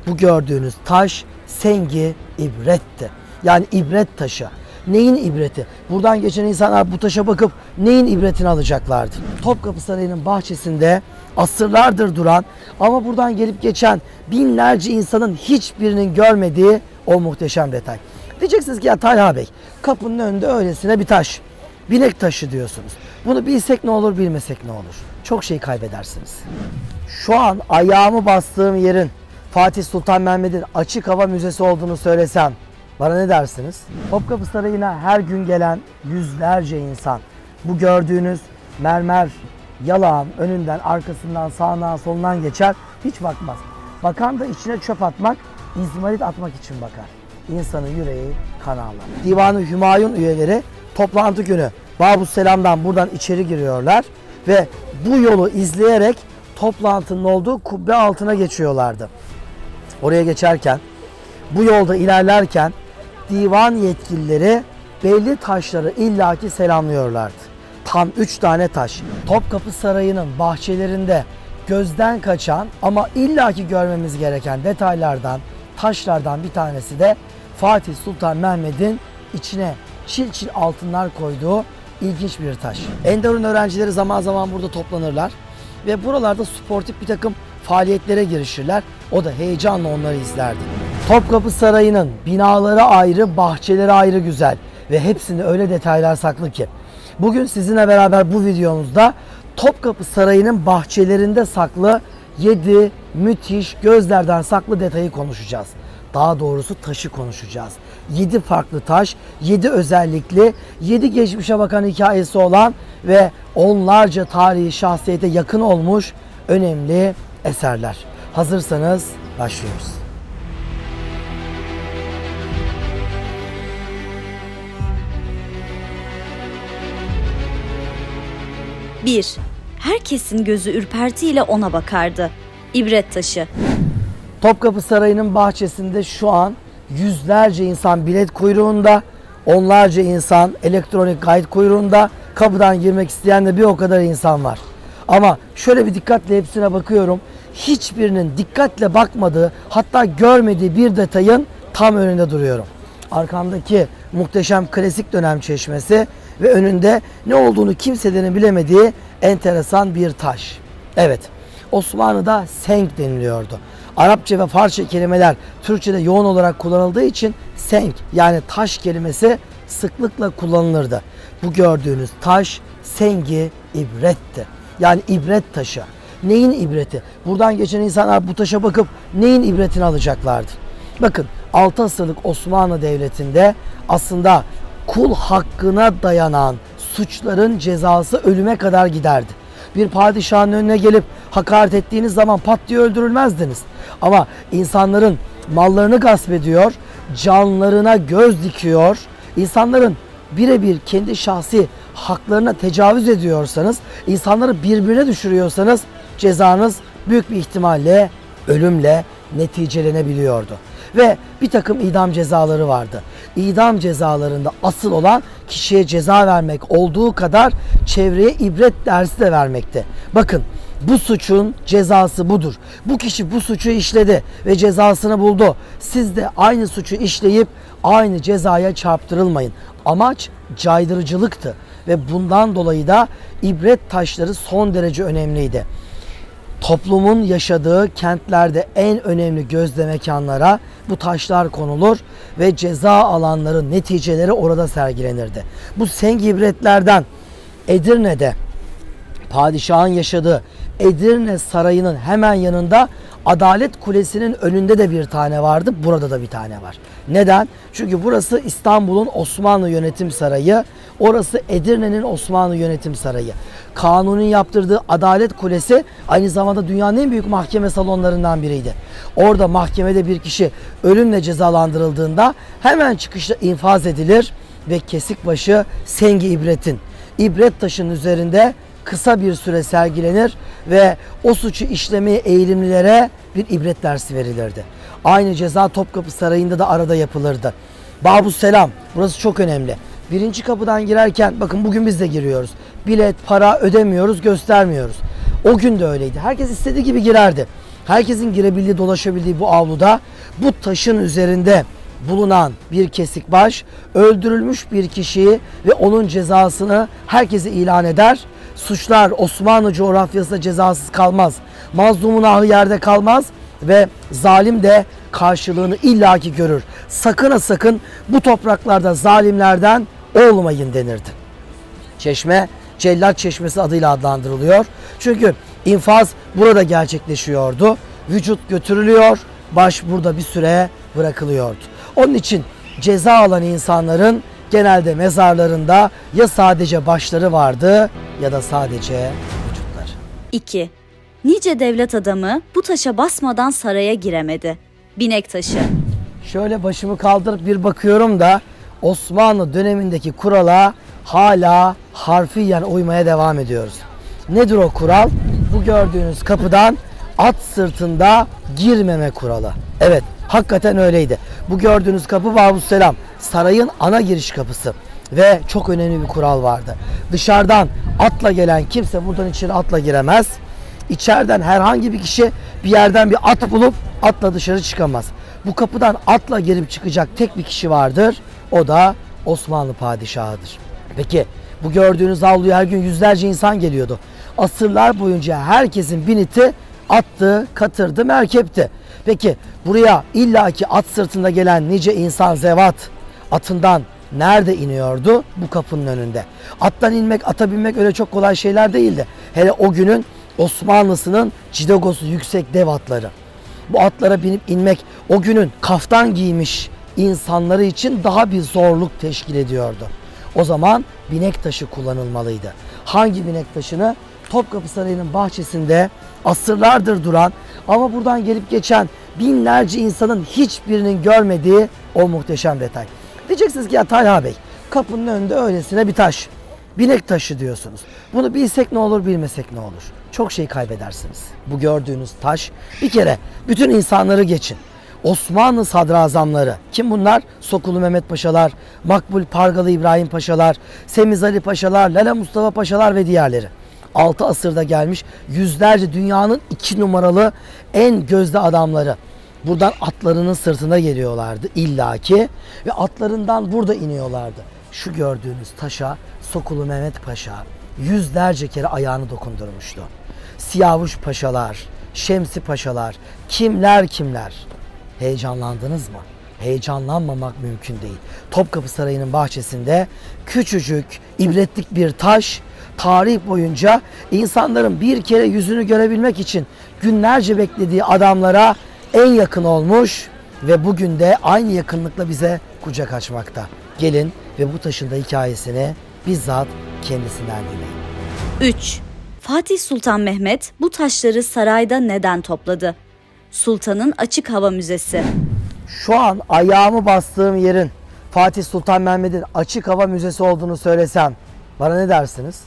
Bu gördüğünüz taş Sengi ibretti. Yani ibret taşı. Neyin ibreti? Buradan geçen insanlar bu taşa bakıp neyin ibretini alacaklardı? Topkapı Sarayı'nın bahçesinde asırlardır duran ama buradan gelip geçen binlerce insanın hiçbirinin görmediği o muhteşem detay. Diyeceksiniz ki ya Talha Bey, kapının önünde öylesine bir taş. Binek taşı diyorsunuz. Bunu bilsek ne olur, bilmesek ne olur? Çok şey kaybedersiniz. Şu an ayağımı bastığım yerin Fatih Sultan Mehmet'in açık hava müzesi olduğunu söylesem bana ne dersiniz? Topkapı Sarayı'na her gün gelen yüzlerce insan bu gördüğünüz mermer yalağın önünden, arkasından, sağından, solundan geçer, hiç bakmaz. Bakan da içine çöp atmak, izmarit atmak için bakar. İnsanın yüreği kan ağlar. Divan-ı Hümayun üyeleri toplantı günü Babüsselam'dan buradan içeri giriyorlar ve bu yolu izleyerek toplantının olduğu kubbe altına geçiyorlardı. Oraya geçerken, bu yolda ilerlerken divan yetkilileri belli taşları illaki selamlıyorlardı. Tam 3 tane taş. Topkapı Sarayı'nın bahçelerinde gözden kaçan ama illaki görmemiz gereken detaylardan, taşlardan bir tanesi de Fatih Sultan Mehmet'in içine çil çil altınlar koyduğu ilginç bir taş. Enderun öğrencileri zaman zaman burada toplanırlar ve buralarda sportif bir takım faaliyetlere girişirler. O da heyecanla onları izlerdi. Topkapı Sarayı'nın binaları ayrı, bahçeleri ayrı güzel ve hepsinde öyle detaylar saklı ki. Bugün sizinle beraber bu videomuzda Topkapı Sarayı'nın bahçelerinde saklı 7 müthiş gözlerden saklı detayı konuşacağız. Daha doğrusu taşı konuşacağız. 7 farklı taş, 7 özellikli, 7 geçmişe bakan hikayesi olan ve onlarca tarihi şahsiyete yakın olmuş önemli eserler. Hazırsanız başlıyoruz. Bir, herkesin gözü ürpertiyle ona bakardı. İbret taşı. Topkapı Sarayı'nın bahçesinde şu an yüzlerce insan bilet kuyruğunda, onlarca insan elektronik kayıt kuyruğunda, kapıdan girmek isteyen de bir o kadar insan var. Ama şöyle bir dikkatle hepsine bakıyorum. Hiçbirinin dikkatle bakmadığı, hatta görmediği bir detayın tam önünde duruyorum. Arkamdaki muhteşem klasik dönem çeşmesi ve önünde ne olduğunu kimsenin bilemediği enteresan bir taş. Evet, Osmanlı'da senk deniliyordu. Arapça ve Farsça kelimeler Türkçe'de yoğun olarak kullanıldığı için senk yani taş kelimesi sıklıkla kullanılırdı. Bu gördüğünüz taş sengi ibretti. Yani ibret taşı. Neyin ibreti? Buradan geçen insanlar bu taşa bakıp neyin ibretini alacaklardı? Bakın 6 asırlık Osmanlı Devleti'nde aslında kul hakkına dayanan suçların cezası ölüme kadar giderdi. Bir padişahın önüne gelip hakaret ettiğiniz zaman pat diye öldürülmezdiniz. Ama insanların mallarını gasp ediyor, canlarına göz dikiyor, insanların birebir kendi şahsi haklarına tecavüz ediyorsanız, insanları birbirine düşürüyorsanız cezanız büyük bir ihtimalle ölümle neticelenebiliyordu. Ve bir takım idam cezaları vardı. İdam cezalarında asıl olan kişiye ceza vermek olduğu kadar çevreye ibret dersi de vermekti. Bakın bu suçun cezası budur. Bu kişi bu suçu işledi ve cezasını buldu. Siz de aynı suçu işleyip aynı cezaya çarptırılmayın. Amaç caydırıcılıktı ve bundan dolayı da ibret taşları son derece önemliydi. Toplumun yaşadığı kentlerde en önemli gözde mekanlara bu taşlar konulur ve ceza alanların neticeleri orada sergilenirdi. Bu sengi ibretlerden Edirne'de padişahın yaşadığı Edirne Sarayı'nın hemen yanında Adalet Kulesi'nin önünde de bir tane vardı. Burada da bir tane var. Neden? Çünkü burası İstanbul'un Osmanlı Yönetim Sarayı. Orası Edirne'nin Osmanlı Yönetim Sarayı. Kanuni'nin yaptırdığı Adalet Kulesi aynı zamanda dünyanın en büyük mahkeme salonlarından biriydi. Orada mahkemede bir kişi ölümle cezalandırıldığında hemen çıkışta infaz edilir ve kesik başı sengi ibretin, ibret taşının üzerinde kısa bir süre sergilenir ve o suçu işlemeye eğilimlilere bir ibret dersi verilirdi. Aynı ceza Topkapı Sarayı'nda da arada yapılırdı. Babüsselam, burası çok önemli. Birinci kapıdan girerken, bakın bugün biz de giriyoruz. Bilet, para ödemiyoruz, göstermiyoruz. O gün de öyleydi. Herkes istediği gibi girerdi. Herkesin girebildiği, dolaşabildiği bu avluda bu taşın üzerinde bulunan bir kesik baş öldürülmüş bir kişiyi ve onun cezasını herkese ilan eder. Suçlar Osmanlı coğrafyasında cezasız kalmaz. Mazlumun ahı yerde kalmaz ve zalim de karşılığını illaki görür. Sakın ha sakın bu topraklarda zalimlerden olmayın denirdi. Çeşme Cellat Çeşmesi adıyla adlandırılıyor. Çünkü infaz burada gerçekleşiyordu. Vücut götürülüyor, baş burada bir süre bırakılıyordu. Onun için ceza alan insanların genelde mezarlarında ya sadece başları vardı ya da sadece vücutları. 2. Nice devlet adamı bu taşa basmadan saraya giremedi. Binek taşı. Şöyle başımı kaldırıp bir bakıyorum da Osmanlı dönemindeki kurala hala harfiyen uymaya devam ediyoruz. Nedir o kural? Bu gördüğünüz kapıdan at sırtında girmeme kuralı. Evet, hakikaten öyleydi. Bu gördüğünüz kapı Babüsselam, sarayın ana giriş kapısı ve çok önemli bir kural vardı. Dışarıdan atla gelen kimse buradan içeri atla giremez. İçeriden herhangi bir kişi bir yerden bir at bulup atla dışarı çıkamaz. Bu kapıdan atla girip çıkacak tek bir kişi vardır. O da Osmanlı padişahıdır. Peki bu gördüğünüz avluya her gün yüzlerce insan geliyordu. Asırlar boyunca herkesin biniti attı, katırdı, merkepti. Peki buraya illaki at sırtında gelen nice insan zevat atından nerede iniyordu? Bu kapının önünde. Attan inmek, ata binmek öyle çok kolay şeyler değildi. Hele o günün Osmanlısının cidogosu yüksek dev atları. Bu atlara binip inmek o günün kaftan giymiş insanları için daha bir zorluk teşkil ediyordu. O zaman binek taşı kullanılmalıydı. Hangi binek taşını? Topkapı Sarayı'nın bahçesinde asırlardır duran ama buradan gelip geçen binlerce insanın hiçbirinin görmediği o muhteşem detay. Diyeceksiniz ki ya Talha Bey, kapının önünde öylesine bir taş. Binek taşı diyorsunuz. Bunu bilsek ne olur, bilmesek ne olur? Çok şey kaybedersiniz. Bu gördüğünüz taş bir kere bütün insanları geçin. Osmanlı sadrazamları, kim bunlar? Sokulu Mehmet Paşalar, Makbul Pargalı İbrahim Paşalar, Semiz Ali Paşalar, Lale Mustafa Paşalar ve diğerleri. 6 asırda gelmiş yüzlerce dünyanın 2 numaralı en gözde adamları. Buradan atlarının sırtına geliyorlardı illaki ve atlarından burada iniyorlardı. Şu gördüğünüz taşa Sokulu Mehmet Paşa yüzlerce kere ayağını dokundurmuştu. Siyavuş Paşalar, Şemsi Paşalar, kimler kimler. Heyecanlandınız mı? Heyecanlanmamak mümkün değil. Topkapı Sarayı'nın bahçesinde küçücük, ibretlik bir taş tarih boyunca insanların bir kere yüzünü görebilmek için günlerce beklediği adamlara en yakın olmuş ve bugün de aynı yakınlıkla bize kucak açmakta. Gelin ve bu taşın da hikayesini bizzat kendisinden dinleyin. 3. Fatih Sultan Mehmet bu taşları sarayda neden topladı? Sultanın Açık Hava Müzesi. Şu an ayağımı bastığım yerin Fatih Sultan Mehmet'in Açık Hava Müzesi olduğunu söylesem bana ne dersiniz?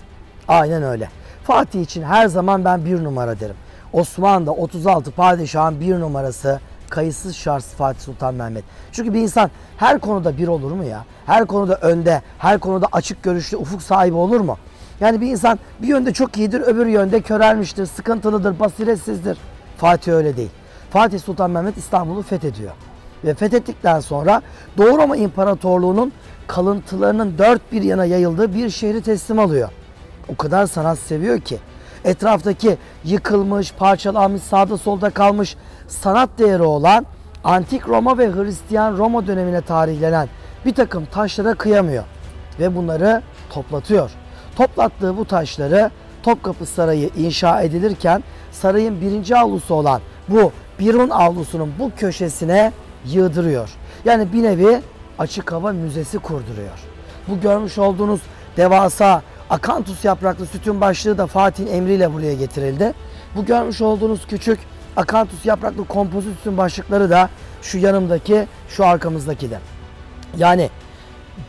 Aynen öyle. Fatih için her zaman ben bir numara derim. Osmanlı'da 36 padişahın bir numarası kayıtsız şartsız Fatih Sultan Mehmet. Çünkü bir insan her konuda bir olur mu ya? Her konuda önde, her konuda açık görüşlü, ufuk sahibi olur mu? Yani bir insan bir yönde çok iyidir, öbür yönde körelmiştir, sıkıntılıdır, basiretsizdir. Fatih öyle değil. Fatih Sultan Mehmet İstanbul'u fethediyor. Ve fethettikten sonra Doğu Roma İmparatorluğu'nun kalıntılarının dört bir yana yayıldığı bir şehri teslim alıyor. O kadar sanat seviyor ki etraftaki yıkılmış, parçalanmış, sağda solda kalmış sanat değeri olan Antik Roma ve Hristiyan Roma dönemine tarihlenen bir takım taşlara kıyamıyor. Ve bunları toplatıyor. Toplattığı bu taşları Topkapı Sarayı inşa edilirken sarayın birinci avlusu olan bu Birun avlusunun bu köşesine yığdırıyor. Yani bir nevi açık hava müzesi kurduruyor. Bu görmüş olduğunuz devasa akantus yapraklı sütun başlığı da Fatih'in emriyle buraya getirildi. Bu görmüş olduğunuz küçük akantus yapraklı kompozit sütun başlıkları da şu yanımdaki, şu arkamızdaki de. Yani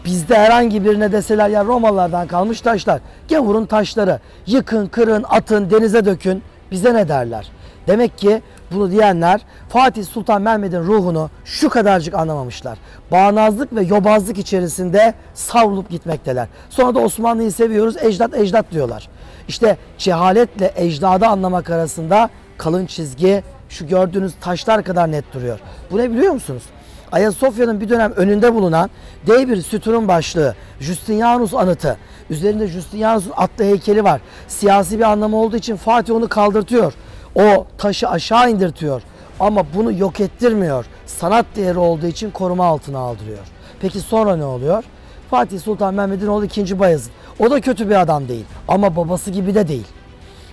bizde herhangi birine deseler ya Romalılardan kalmış taşlar, gavurun taşları, yıkın, kırın, atın, denize dökün, bize ne derler? Demek ki bunu diyenler Fatih Sultan Mehmet'in ruhunu şu kadarcık anlamamışlar. Bağnazlık ve yobazlık içerisinde savrulup gitmekteler. Sonra da Osmanlı'yı seviyoruz, ecdat ecdat diyorlar. İşte cehaletle ecdadı anlamak arasında kalın çizgi şu gördüğünüz taşlar kadar net duruyor. Bu ne biliyor musunuz? Ayasofya'nın bir dönem önünde bulunan D1 sütunun başlığı, Justinianus anıtı. Üzerinde Justinianus'un atlı heykeli var. Siyasi bir anlamı olduğu için Fatih onu kaldırtıyor. O taşı aşağı indirtiyor. Ama bunu yok ettirmiyor. Sanat değeri olduğu için koruma altına aldırıyor. Peki sonra ne oluyor? Fatih Sultan Mehmet'in oğlu 2. Bayezid. O da kötü bir adam değil. Ama babası gibi de değil.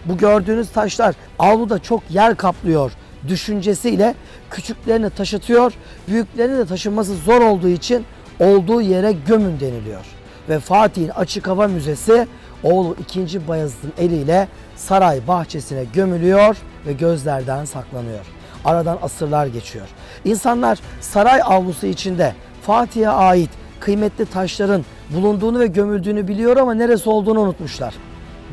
Bu gördüğünüz taşlar avluda çok yer kaplıyor düşüncesiyle küçüklerini taşıtıyor. Büyüklerini de taşınması zor olduğu için olduğu yere gömün deniliyor. Ve Fatih'in Açık Hava Müzesi oğlu 2. Bayezid'in eliyle saray bahçesine gömülüyor ve gözlerden saklanıyor. Aradan asırlar geçiyor. İnsanlar saray avlusu içinde Fatih'e ait kıymetli taşların bulunduğunu ve gömüldüğünü biliyor ama neresi olduğunu unutmuşlar.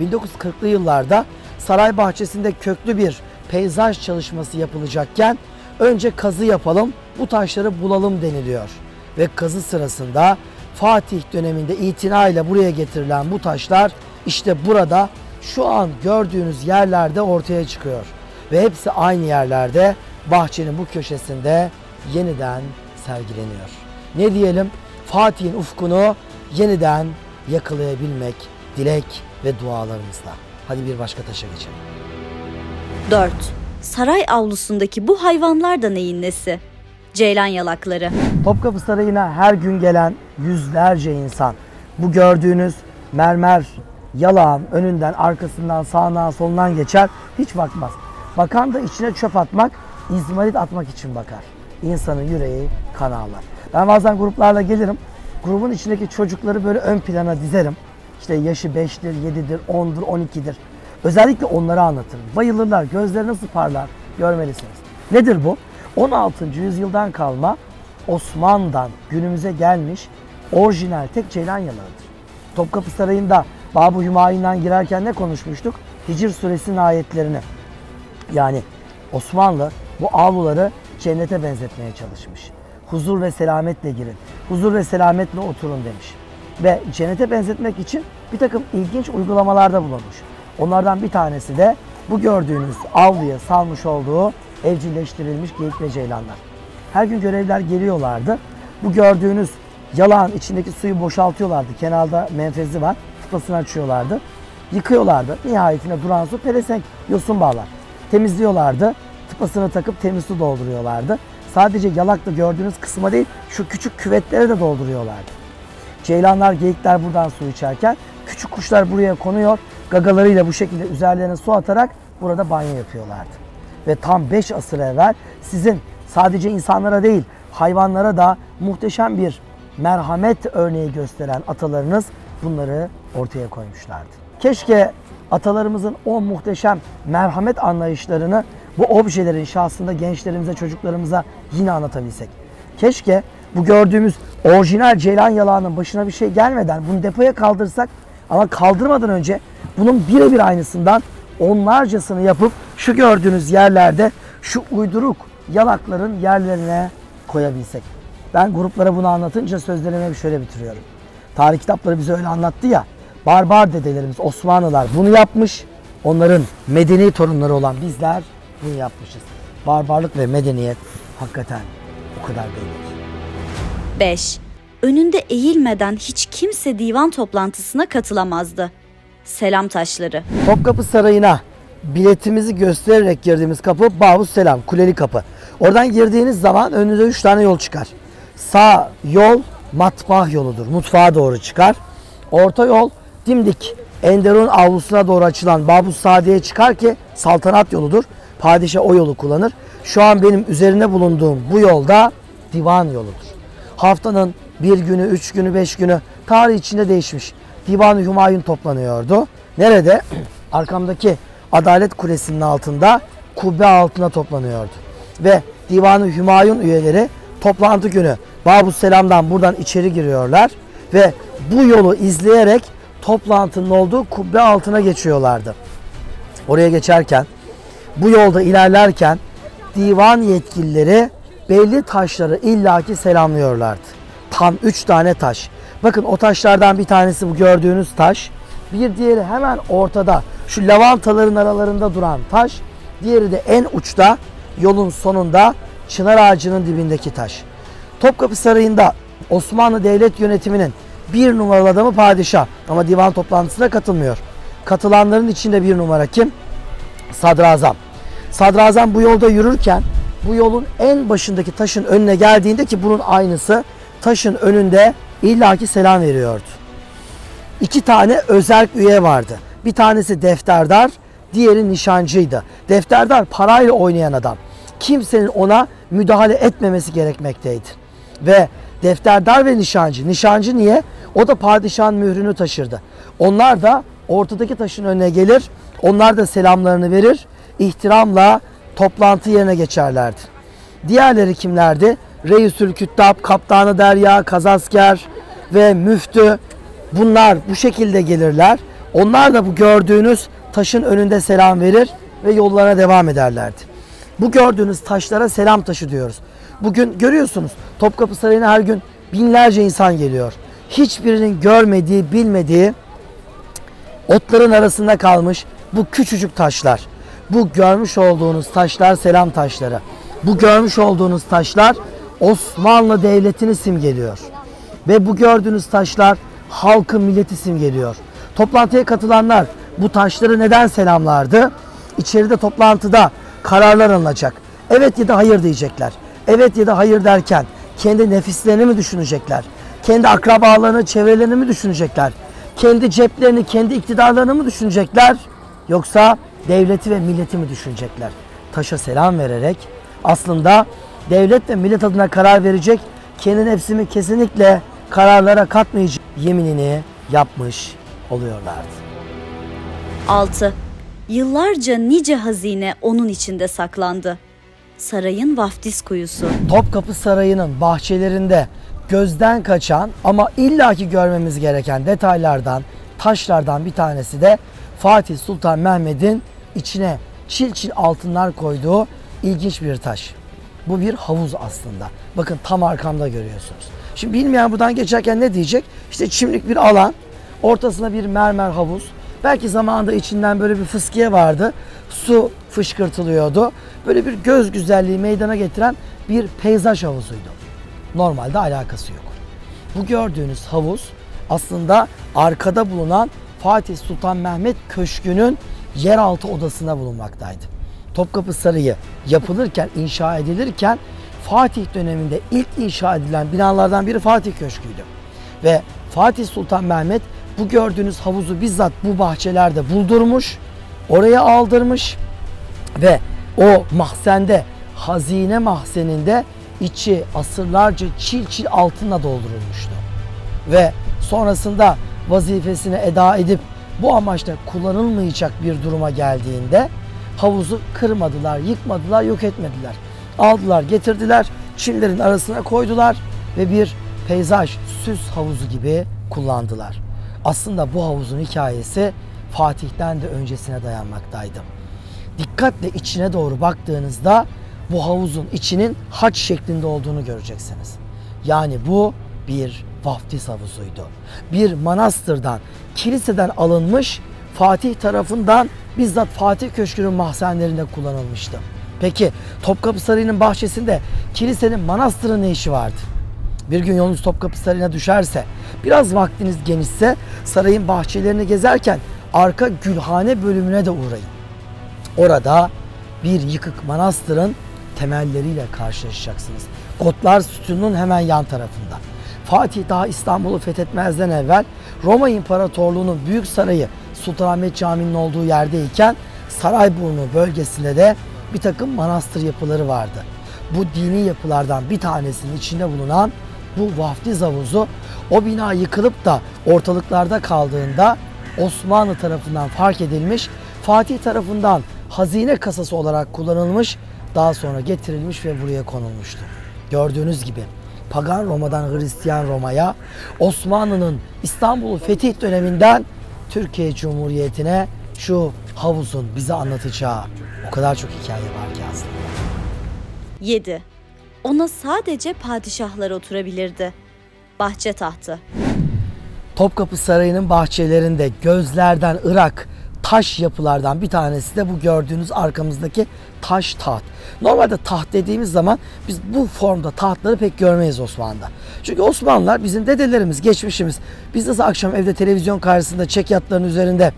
1940'lı yıllarda saray bahçesinde köklü bir peyzaj çalışması yapılacakken önce kazı yapalım, bu taşları bulalım deniliyor. Ve kazı sırasında Fatih döneminde itinayla buraya getirilen bu taşlar işte burada şu an gördüğünüz yerlerde ortaya çıkıyor. Ve hepsi aynı yerlerde bahçenin bu köşesinde yeniden sergileniyor. Ne diyelim? Fatih'in ufkunu yeniden yakalayabilmek dilek ve dualarımızla. Hadi bir başka taşa geçelim. 4. Saray avlusundaki bu hayvanlar da neyin nesi? Ceylan yalakları. Topkapı Sarayı'na her gün gelen yüzlerce insan bu gördüğünüz mermer yalağın önünden, arkasından, sağından, solundan geçer, hiç bakmaz. Bakan da içine çöp atmak, izmarit atmak için bakar. İnsanın yüreği kan ağlar. Ben bazen gruplarla gelirim. Grubun içindeki çocukları böyle ön plana dizerim. İşte yaşı 5'tir, 7'dir, 10'dur, 12'dir. Özellikle onları anlatırım. Bayılırlar. Gözleri nasıl parlar görmelisiniz. Nedir bu? 16. yüzyıldan kalma Osmanlı'dan günümüze gelmiş orijinal tek ceylan yalağıdır. Topkapı Sarayı'nda Bab-ı Hümayun'dan girerken ne konuşmuştuk? Hicr suresinin ayetlerini. Yani Osmanlı bu avluları cennete benzetmeye çalışmış. Huzur ve selametle girin. Huzur ve selametle oturun demiş. Ve cennete benzetmek için bir takım ilginç uygulamalarda bulunmuş. Onlardan bir tanesi de bu gördüğünüz avluya salmış olduğu evcilleştirilmiş geyik ve ceylanlar. Her gün görevliler geliyorlardı. Bu gördüğünüz yalağın içindeki suyu boşaltıyorlardı. Kenarda menfezi var. Tıpasını açıyorlardı. Yıkıyorlardı. Nihayetinde duran su pelesenk, yosun bağlar. Temizliyorlardı. Tıpasını takıp temiz su dolduruyorlardı. Sadece yalakta gördüğünüz kısma değil, şu küçük küvetlere de dolduruyorlardı. Ceylanlar, geyikler buradan su içerken küçük kuşlar buraya konuyor. Gagalarıyla bu şekilde üzerlerine su atarak burada banyo yapıyorlardı. Ve tam 5 asır evvel sizin sadece insanlara değil hayvanlara da muhteşem bir merhamet örneği gösteren atalarınız bunları ortaya koymuşlardı. Keşke atalarımızın o muhteşem merhamet anlayışlarını bu objelerin şahsında gençlerimize, çocuklarımıza yine anlatabilsek. Keşke bu gördüğümüz orijinal ceylan yalağının başına bir şey gelmeden bunu depoya kaldırsak ama kaldırmadan önce bunun birebir aynısından onlarcasını yapıp şu gördüğünüz yerlerde şu uyduruk yalakların yerlerine koyabilsek. Ben gruplara bunu anlatınca sözlerimi hep şöyle bitiriyorum. Tarih kitapları bize öyle anlattı ya. Barbar dedelerimiz Osmanlılar bunu yapmış. Onların medeni torunları olan bizler bunu yapmışız. Barbarlık ve medeniyet hakikaten o kadar belli. 5. Önünde eğilmeden hiç kimse divan toplantısına katılamazdı. Selam taşları. Topkapı Sarayı'na biletimizi göstererek girdiğimiz kapı Babus Selam, Kuleli Kapı. Oradan girdiğiniz zaman önünüze 3 tane yol çıkar. Sağ yol matbah yoludur. Mutfağa doğru çıkar. Orta yol dimdik Enderun avlusuna doğru açılan Babus Sadi'ye çıkar ki saltanat yoludur. Padişah o yolu kullanır. Şu an benim üzerinde bulunduğum bu yolda divan yoludur. Haftanın bir günü, 3 günü, 5 günü tarih içinde değişmiş. Divan-ı Hümayun toplanıyordu. Nerede? Arkamdaki Adalet Kulesi'nin altında, kubbe altına toplanıyordu. Ve Divan-ı Hümayun üyeleri toplantı günü Babus Selam'dan buradan içeri giriyorlar ve bu yolu izleyerek toplantının olduğu kubbe altına geçiyorlardı. Oraya geçerken, bu yolda ilerlerken divan yetkilileri belli taşları illaki selamlıyorlardı. Tam 3 tane taş. Bakın o taşlardan bir tanesi bu gördüğünüz taş. Bir diğeri hemen ortada şu lavantaların aralarında duran taş. Diğeri de en uçta yolun sonunda çınar ağacının dibindeki taş. Topkapı Sarayı'nda Osmanlı Devlet Yönetimi'nin bir numaralı adamı padişah ama divan toplantısına katılmıyor. Katılanların içinde bir numara kim? Sadrazam. Sadrazam bu yolda yürürken bu yolun en başındaki taşın önüne geldiğinde, ki bunun aynısı taşın önünde illaki selam veriyordu. İki tane özerk üye vardı. Bir tanesi defterdar, diğeri nişancıydı. Defterdar parayla oynayan adam. Kimsenin ona müdahale etmemesi gerekmekteydi. Ve defterdar ve nişancı. Nişancı niye? O da padişahın mührünü taşırdı. Onlar da ortadaki taşın önüne gelir. Onlar da selamlarını verir. İhtiramla toplantı yerine geçerlerdi. Diğerleri kimlerdi? Reisül Küttab, Kaptanı Derya, Kazasker ve Müftü. Bunlar bu şekilde gelirler. Onlar da bu gördüğünüz taşın önünde selam verir ve yollarına devam ederlerdi. Bu gördüğünüz taşlara selam taşı diyoruz. Bugün görüyorsunuz Topkapı Sarayı'na her gün binlerce insan geliyor. Hiçbirinin görmediği, bilmediği otların arasında kalmış bu küçücük taşlar. Bu görmüş olduğunuz taşlar selam taşları. Bu görmüş olduğunuz taşlar Osmanlı Devleti'ni simgeliyor. Ve bu gördüğünüz taşlar halkı, milleti simgeliyor. Toplantıya katılanlar bu taşları neden selamlardı? İçeride toplantıda kararlar alınacak. Evet ya da hayır diyecekler. Evet ya da hayır derken kendi nefislerini mi düşünecekler? Kendi akrabalarını, çevrelerini mi düşünecekler? Kendi ceplerini, kendi iktidarlarını mı düşünecekler? Yoksa devleti ve milleti mi düşünecekler? Taşa selam vererek aslında devlet ve millet adına karar verecek, kendi nefsimi kesinlikle kararlara katmayacak yeminini yapmış oluyorlardı. 6. Yıllarca nice hazine onun içinde saklandı. Sarayın vaftiz kuyusu. Topkapı Sarayı'nın bahçelerinde gözden kaçan ama illaki görmemiz gereken detaylardan, taşlardan bir tanesi de Fatih Sultan Mehmet'in içine çil çil altınlar koyduğu ilginç bir taş. Bu bir havuz aslında. Bakın tam arkamda görüyorsunuz. Şimdi bilmeyen buradan geçerken ne diyecek? İşte çimlik bir alan, ortasında bir mermer havuz. Belki zamanında içinden böyle bir fıskiye vardı. Su fışkırtılıyordu. Böyle bir göz güzelliği meydana getiren bir peyzaj havuzuydu. Normalde alakası yok. Bu gördüğünüz havuz aslında arkada bulunan Fatih Sultan Mehmet Köşkü'nün yeraltı odasında bulunmaktaydı. Topkapı Sarayı yapılırken, inşa edilirken Fatih döneminde ilk inşa edilen binalardan biri Fatih Köşkü'ydü. Ve Fatih Sultan Mehmet bu gördüğünüz havuzu bizzat bu bahçelerde buldurmuş, oraya aldırmış ve o mahzende, hazine mahzeninde içi asırlarca çil çil altınla doldurulmuştu. Ve sonrasında vazifesini eda edip bu amaçla kullanılmayacak bir duruma geldiğinde havuzu kırmadılar, yıkmadılar, yok etmediler. Aldılar, getirdiler, çimlerin arasına koydular ve bir peyzaj, süs havuzu gibi kullandılar. Aslında bu havuzun hikayesi Fatih'ten de öncesine dayanmaktaydı. Dikkatle içine doğru baktığınızda bu havuzun içinin haç şeklinde olduğunu göreceksiniz. Yani bu bir vaftiz havuzuydu. Bir manastırdan, kiliseden alınmış, Fatih tarafından bizzat Fatih Köşkü'nün mahzenlerinde kullanılmıştı. Peki Topkapı Sarayı'nın bahçesinde kilisenin, manastırın ne işi vardı? Bir gün yolunuz Topkapı Sarayı'na düşerse, biraz vaktiniz genişse sarayın bahçelerini gezerken arka gülhane bölümüne de uğrayın. Orada bir yıkık manastırın temelleriyle karşılaşacaksınız. Gotlar Sütunu'nun hemen yan tarafında. Fatih daha İstanbul'u fethetmezden evvel Roma İmparatorluğu'nun büyük sarayı Sultanahmet Camii'nin olduğu yerdeyken Sarayburnu bölgesinde de bir takım manastır yapıları vardı. Bu dini yapılardan bir tanesinin içinde bulunan bu vaftiz havuzu o bina yıkılıp da ortalıklarda kaldığında Osmanlı tarafından fark edilmiş, Fatih tarafından hazine kasası olarak kullanılmış, daha sonra getirilmiş ve buraya konulmuştu. Gördüğünüz gibi Pagan Roma'dan Hristiyan Roma'ya, Osmanlı'nın İstanbul'u fetih döneminden Türkiye Cumhuriyeti'ne şu havuzun bize anlatacağı o kadar çok hikaye var ki aslında. 7. Ona sadece padişahlar oturabilirdi. Bahçe tahtı. Topkapı Sarayı'nın bahçelerinde gözlerden ırak taş yapılardan bir tanesi de bu gördüğünüz arkamızdaki taş taht. Normalde taht dediğimiz zaman biz bu formda tahtları pek görmeyiz Osmanlı'da. Çünkü Osmanlılar bizim dedelerimiz, geçmişimiz. Biz nasıl akşam evde televizyon karşısında çekyatların üzerinde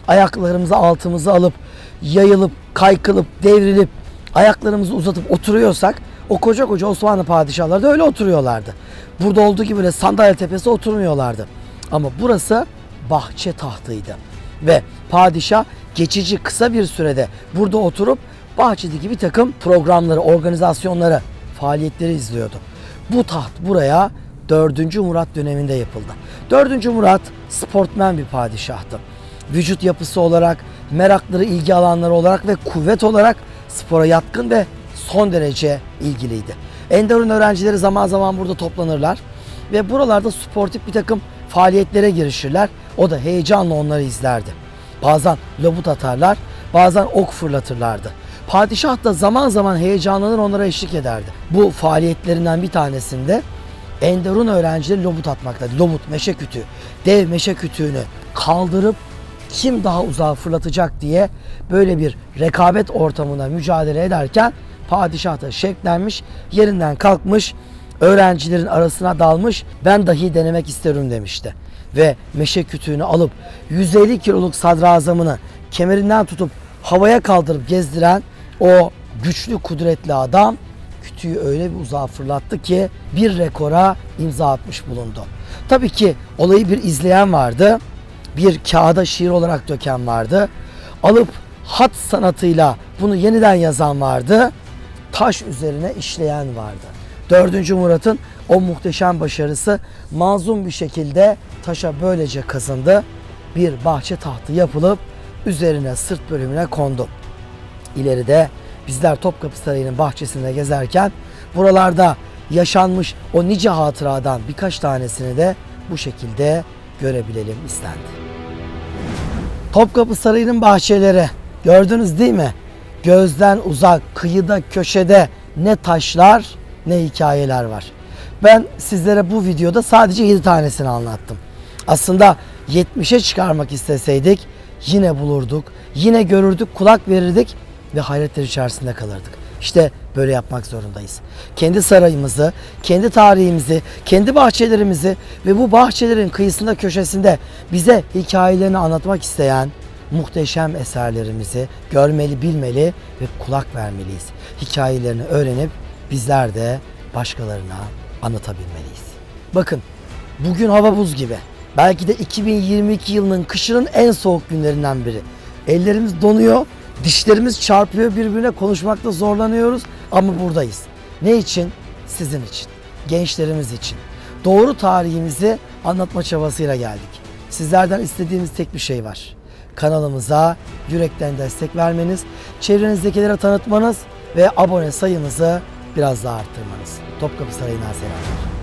ayaklarımızı altımıza alıp, yayılıp, kaykılıp, devrilip, ayaklarımızı uzatıp oturuyorsak, o koca koca Osmanlı padişahları da öyle oturuyorlardı. Burada olduğu gibi böyle sandalye tepesi oturmuyorlardı. Ama burası bahçe tahtıydı. Ve padişah geçici kısa bir sürede burada oturup bahçedeki bir takım programları, organizasyonları, faaliyetleri izliyordu. Bu taht buraya 4. Murat döneminde yapıldı. 4. Murat sportmen bir padişahtı. Vücut yapısı olarak, merakları, ilgi alanları olarak ve kuvvet olarak spora yatkın ve son derece ilgiliydi. Enderun öğrencileri zaman zaman burada toplanırlar ve buralarda sportif bir takım faaliyetlere girişirler. O da heyecanla onları izlerdi. Bazen labut atarlar, bazen ok fırlatırlardı. Padişah da zaman zaman heyecanlanır, onlara eşlik ederdi. Bu faaliyetlerinden bir tanesinde Enderun öğrencileri labut atmaktaydı. Labut, meşe kütüğü. Dev meşe kütüğünü kaldırıp kim daha uzağa fırlatacak diye böyle bir rekabet ortamında mücadele ederken padişah da şevklenmiş, yerinden kalkmış, öğrencilerin arasına dalmış, ben dahi denemek isterim demişti. Ve meşe kütüğünü alıp 150 kiloluk sadrazamını kemerinden tutup havaya kaldırıp gezdiren o güçlü, kudretli adam kütüğü öyle bir uzağa fırlattı ki bir rekora imza atmış bulundu. Tabii ki olayı bir izleyen vardı, bir kağıda şiir olarak döken vardı, alıp hat sanatıyla bunu yeniden yazan vardı, taş üzerine işleyen vardı. 4. Murat'ın o muhteşem başarısı manzum bir şekilde taşa böylece kazındı. Bir bahçe tahtı yapılıp üzerine sırt bölümüne kondu. İleride bizler Topkapı Sarayı'nın bahçesinde gezerken buralarda yaşanmış o nice hatıradan birkaç tanesini de bu şekilde görebilelim istendi. Topkapı Sarayı'nın bahçeleri gördünüz değil mi? Gözden uzak, kıyıda, köşede ne taşlar ne hikayeler var. Ben sizlere bu videoda sadece 7 tanesini anlattım. Aslında 70'e çıkarmak isteseydik yine bulurduk, yine görürdük, kulak verirdik ve hayretler içerisinde kalırdık. İşte böyle yapmak zorundayız. Kendi sarayımızı, kendi tarihimizi, kendi bahçelerimizi ve bu bahçelerin kıyısında, köşesinde bize hikayelerini anlatmak isteyen muhteşem eserlerimizi görmeli, bilmeli ve kulak vermeliyiz. Hikayelerini öğrenip bizler de başkalarına anlatabilmeliyiz. Bakın, bugün hava buz gibi. Belki de 2022 yılının kışının en soğuk günlerinden biri. Ellerimiz donuyor, dişlerimiz çarpıyor birbirine, konuşmakta zorlanıyoruz ama buradayız. Ne için? Sizin için, gençlerimiz için. Doğru tarihimizi anlatma çabasıyla geldik. Sizlerden istediğimiz tek bir şey var. Kanalımıza yürekten destek vermeniz, çevrenizdekilere tanıtmanız ve abone sayımızı biraz daha arttırmanız. Topkapı Sarayı'na selamlar.